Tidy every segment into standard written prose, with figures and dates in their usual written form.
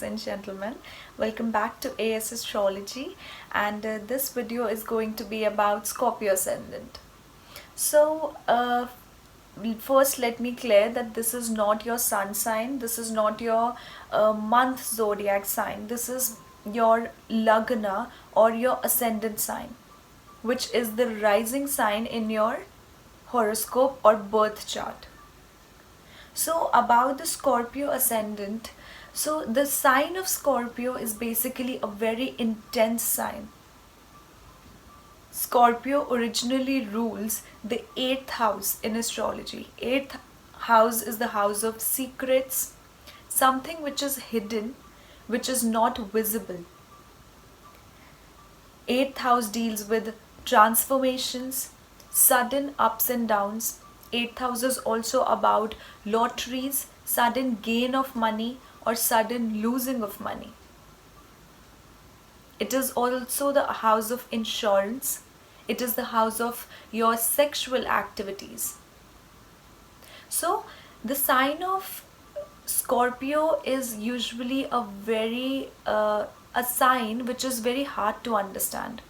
and gentlemen, welcome back to AS Astrology, and this video is going to be about Scorpio Ascendant. First let me clear that this is not your sun sign, this is not your month zodiac sign, this is your Lagna or your ascendant sign, which is the rising sign in your horoscope or birth chart. So about the Scorpio ascendant, so the sign of Scorpio is basically a very intense sign. Scorpio originally rules the 8th house in astrology. 8th house is the house of secrets, something which is hidden, which is not visible. 8th house deals with transformations, sudden ups and downs. 8th house is also about lotteries, sudden gain of money or sudden losing of money. It is also the house of insurance. It is the house of your sexual activities. So the sign of Scorpio is usually a sign which is very hard to understand.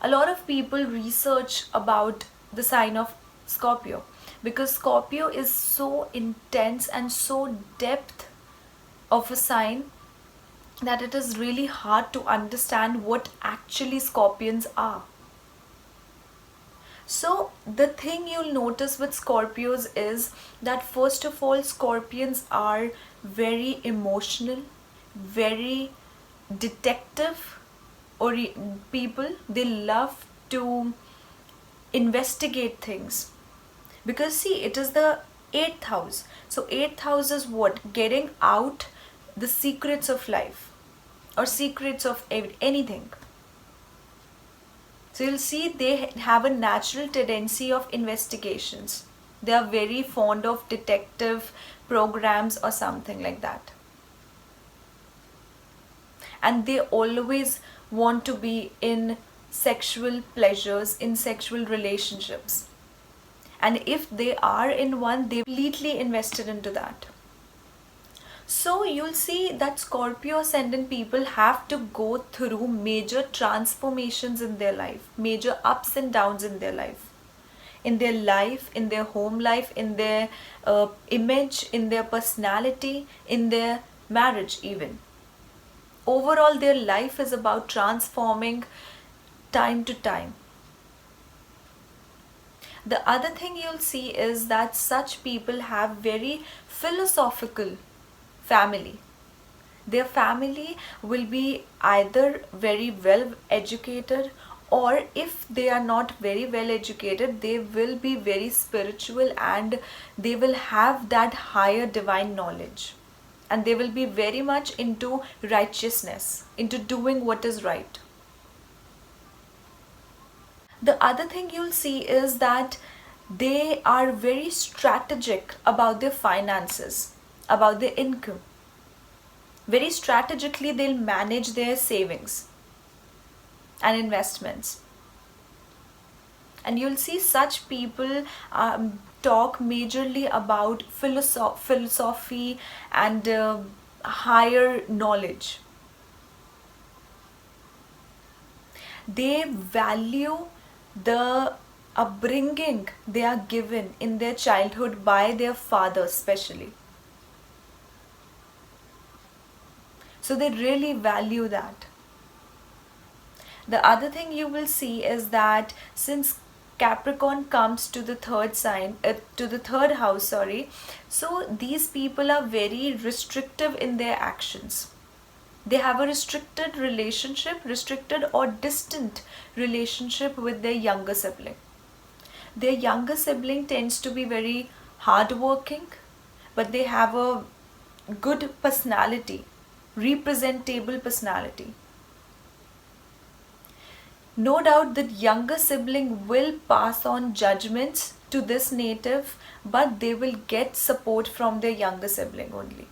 A lot of people research about the sign of Scorpio because Scorpio is so intense and so depth of a sign that it is really hard to understand what actually Scorpions are. So the thing you'll notice with Scorpios is that first of all, Scorpions are very emotional, very detective or people. They love to investigate things because see, it is the 8th house. So 8th house is what? Getting out the secrets of life or secrets of anything. So you'll see they have a natural tendency of investigations. They are very fond of detective programs or something like that. And they always want to be in sexual pleasures, in sexual relationships. And if they are in one, they're completely invested into that. So you'll see that Scorpio ascendant people have to go through major transformations in their life, major ups and downs in their life. In their home life, in their image, in their personality, in their marriage even. Overall, their life is about transforming time to time. The other thing you'll see is that such people have very philosophical family. Their family will be either very well educated, or if they are not very well educated, they will be very spiritual and they will have that higher divine knowledge. And they will be very much into righteousness, into doing what is right. The other thing you'll see is that they are very strategic about their finances, about their income. Very strategically, they'll manage their savings and investments. And you'll see such people talk majorly about philosophy and higher knowledge. They value the upbringing they are given in their childhood by their father especially. So they really value that. The other thing you will see is that since Capricorn comes to the third house, so these people are very restrictive in their actions. They have a restricted or distant relationship with their younger sibling. Their younger sibling tends to be very hardworking, but they have a good personality, representable personality. No doubt that younger sibling will pass on judgments to this native, but they will get support from their younger sibling only.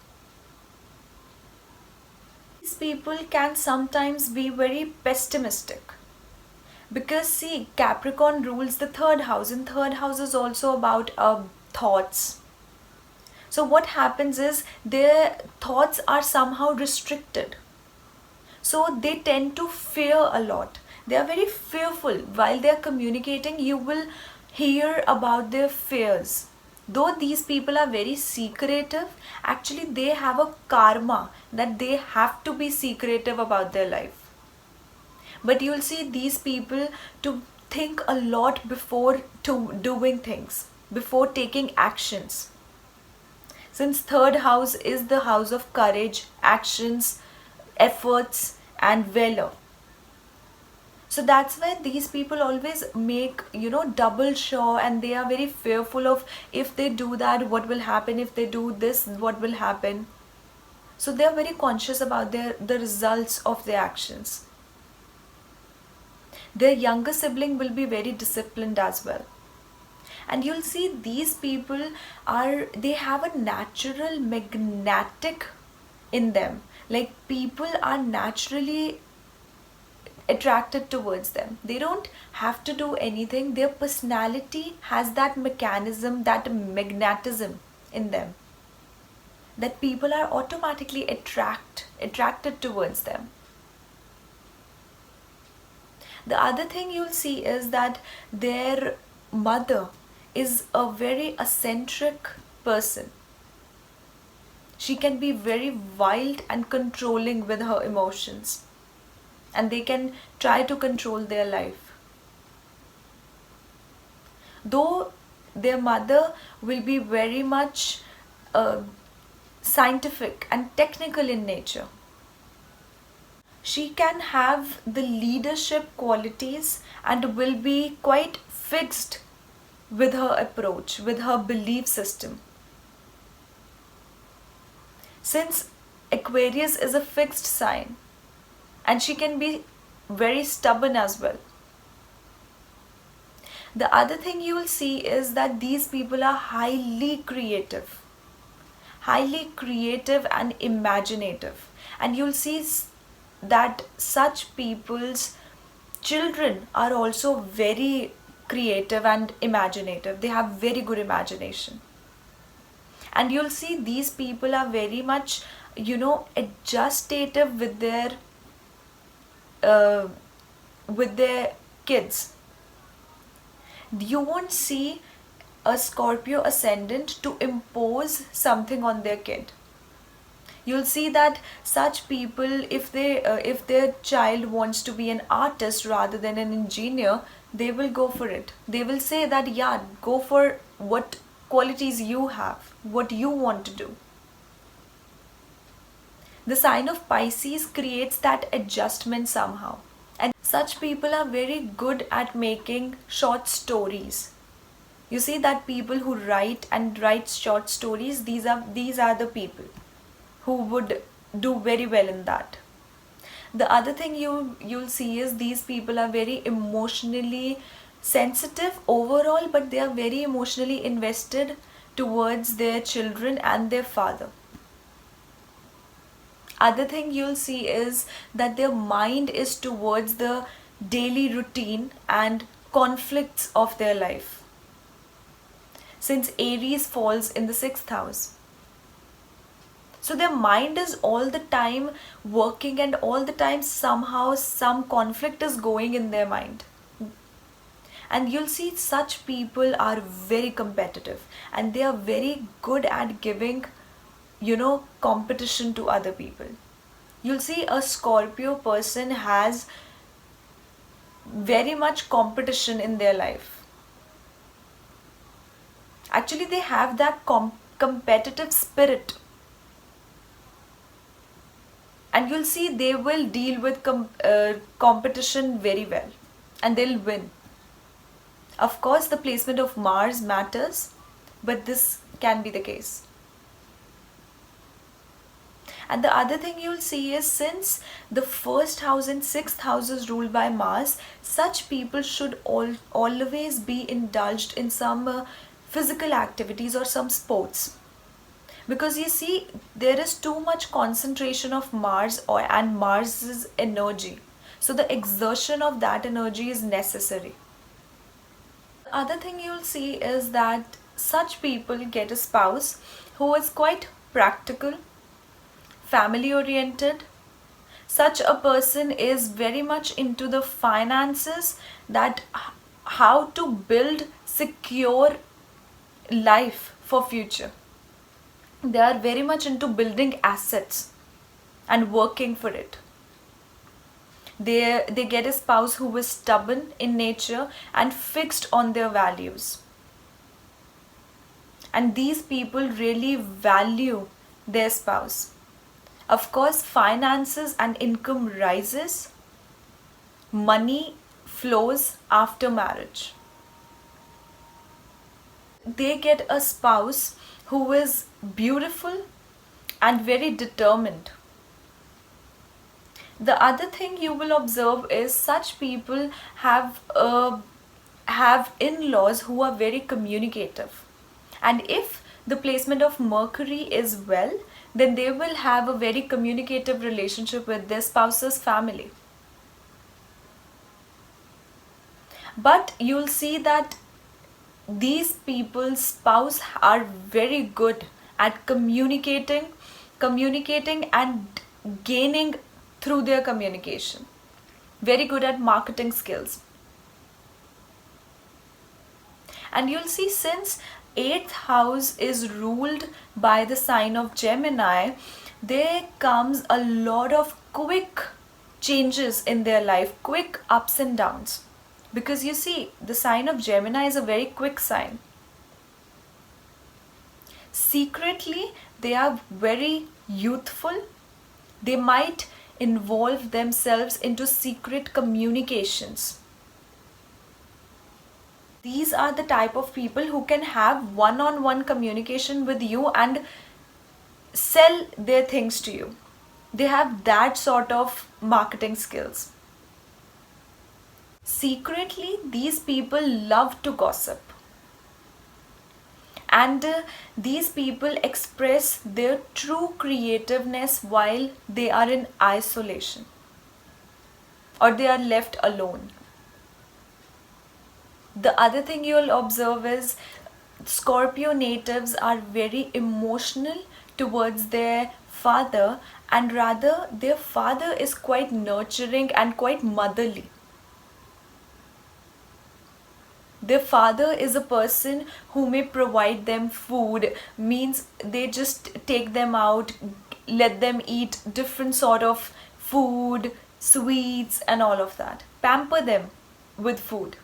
These people can sometimes be very pessimistic because see, Capricorn rules the third house, and third house is also about thoughts. So what happens is their thoughts are somehow restricted. So they tend to fear a lot. They are very fearful. While they are communicating, you will hear about their fears. Though these people are very secretive, actually they have a karma that they have to be secretive about their life. But you'll see these people to think a lot before to doing things, before taking actions. Since third house is the house of courage, actions, efforts and valor. So that's why these people always make, double sure, and they are very fearful of if they do that, what will happen, if they do this, what will happen. So they are very conscious about the results of their actions. Their younger sibling will be very disciplined as well. And you'll see these people they have a natural magnetic in them. Like people are naturally attracted towards them. They don't have to do anything. Their personality has that mechanism, that magnetism in them, that people are automatically attracted towards them. The other thing you'll see is that their mother is a very eccentric person. She can be very wild and controlling with her emotions, and they can try to control their life. Though their mother will be very much scientific and technical in nature, she can have the leadership qualities and will be quite fixed with her approach, with her belief system. Since Aquarius is a fixed sign, and she can be very stubborn as well. The other thing you will see is that these people are highly creative and imaginative. And you'll see that such people's children are also very creative and imaginative. They have very good imagination. And you'll see these people are very much, adjustative with their kids. You won't see a Scorpio ascendant to impose something on their kid. You'll see that such people, if their child wants to be an artist rather than an engineer, they will go for it. They will say that, yeah, go for what qualities you have, what you want to do. The sign of Pisces creates that adjustment somehow. And such people are very good at making short stories. You see that people who write short stories, these are the people who would do very well in that. The other thing you'll see is these people are very emotionally sensitive overall, but they are very emotionally invested towards their children and their father. Other thing you'll see is that their mind is towards the daily routine and conflicts of their life, since Aries falls in the 6th house. So their mind is all the time working, and all the time somehow some conflict is going in their mind. And you'll see such people are very competitive, and they are very good at giving, competition to other people. You'll see a Scorpio person has very much competition in their life. Actually, they have that competitive spirit. And you'll see they will deal with competition very well, and they'll win. Of course, the placement of Mars matters, but this can be the case. And the other thing you'll see is, since the 1st house and 6th house is ruled by Mars, such people should always be indulged in some physical activities or some sports. Because you see, there is too much concentration of Mars and Mars's energy. So the exertion of that energy is necessary. The other thing you'll see is that such people get a spouse who is quite practical, family oriented. Such a person is very much into the finances, that how to build secure life for future. They are very much into building assets and working for it. They get a spouse who is stubborn in nature and fixed on their values. And these people really value their spouse. Of course, finances and income rises, money flows after marriage. They get a spouse who is beautiful and very determined. The other thing you will observe is such people have in-laws who are very communicative. And if the placement of Mercury is well, then they will have a very communicative relationship with their spouse's family. But you'll see that these people's spouse are very good at communicating and gaining through their communication. Very good at marketing skills. And you'll see, since 8th house is ruled by the sign of Gemini, there comes a lot of quick changes in their life, quick ups and downs. Because you see, the sign of Gemini is a very quick sign. Secretly, they are very youthful. They might involve themselves into secret communications. These are the type of people who can have one-on-one communication with you and sell their things to you. They have that sort of marketing skills. Secretly, these people love to gossip. And these people express their true creativeness while they are in isolation or they are left alone. The other thing you'll observe is Scorpio natives are very emotional towards their father, and rather their father is quite nurturing and quite motherly. Their father is a person who may provide them food, means they just take them out, let them eat different sort of food, sweets and all of that. Pamper them with food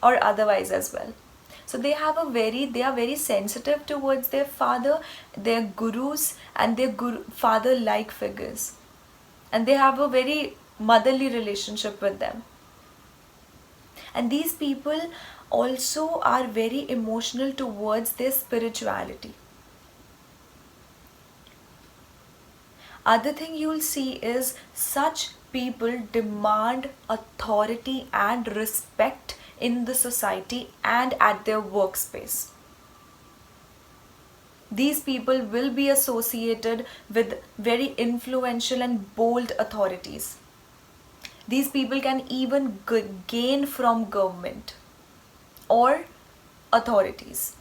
or otherwise as well. So they are very sensitive towards their father, their gurus and their father-like figures. And they have a very motherly relationship with them. And these people also are very emotional towards their spirituality. Other thing you will see is such people demand authority and respect in the society and at their workspace. These people will be associated with very influential and bold authorities. These people can even gain from government or authorities.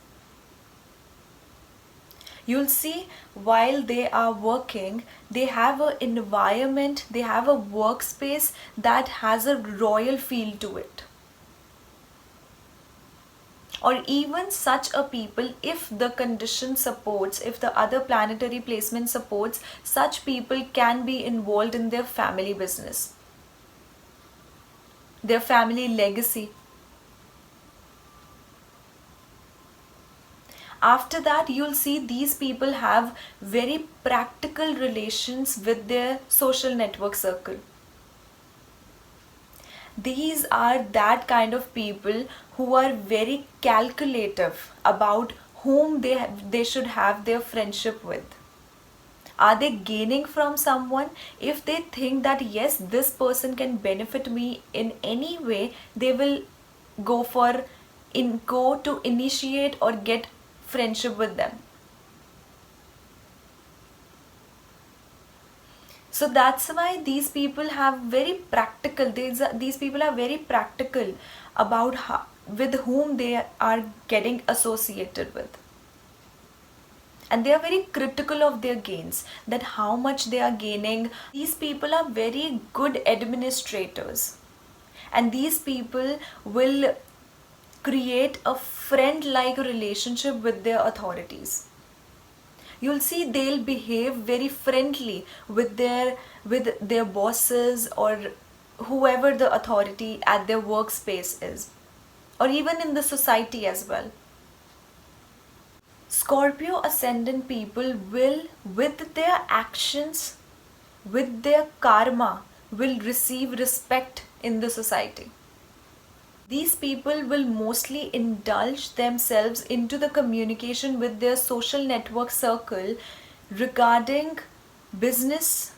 You'll see, while they are working, they have an environment, they have a workspace that has a royal feel to it. Or even such a people, if the condition supports, if the other planetary placement supports, such people can be involved in their family business, their family legacy. After that, you'll see these people have very practical relations with their social network circle. These are that kind of people who are very calculative about whom they should have their friendship with. Are they gaining from someone? If they think that yes, this person can benefit me in any way, they will go to initiate or get friendship with them. So that's why these people have very practical, these people are very practical about with whom they are getting associated with. and they are very critical of their gains, that how much they are gaining. These people are very good administrators, and these people will create a friend-like relationship with their authorities. You'll see they'll behave very friendly with their bosses or whoever the authority at their workspace is, or even in the society as well. Scorpio ascendant people will, with their actions, with their karma, will receive respect in the society. These people will mostly indulge themselves into the communication with their social network circle regarding business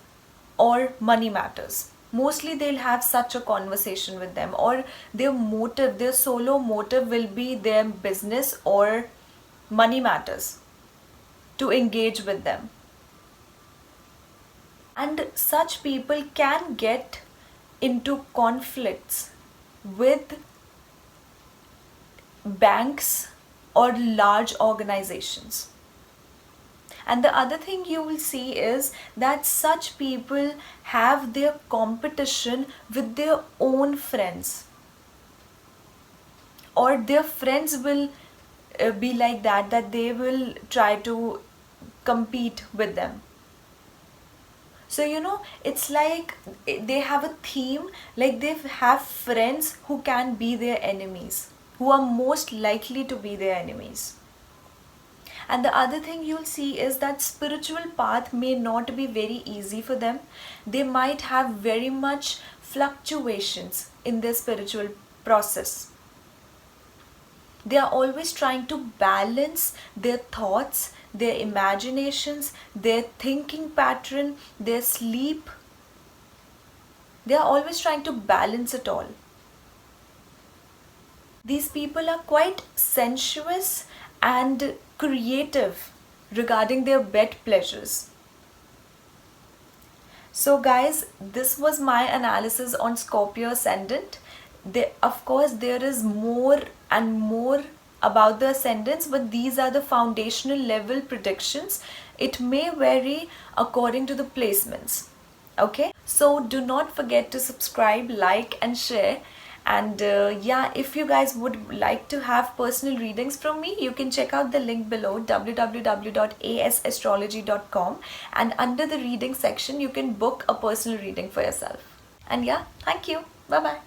or money matters. Mostly they'll have such a conversation with them, or their motive, their solo motive will be their business or money matters to engage with them. And such people can get into conflicts with banks or large organizations. And the other thing you will see is that such people have their competition with their own friends, or their friends will be like that they will try to compete with them. So it's like they have a theme, like they have friends who can be their enemies, who are most likely to be their enemies. And the other thing you'll see is that spiritual path may not be very easy for them. They might have very much fluctuations in their spiritual process. They are always trying to balance their thoughts, their imaginations, their thinking pattern, their sleep. They are always trying to balance it all. These people are quite sensuous and creative regarding their bed pleasures. So guys, this was my analysis on Scorpio ascendant. Of course, there is more and more about the ascendants, but these are the foundational level predictions. It may vary according to the placements. Okay, so do not forget to subscribe, like and share. And yeah, if you guys would like to have personal readings from me, you can check out the link below, www.asastrology.com, and under the reading section you can book a personal reading for yourself. And yeah, thank you. Bye bye.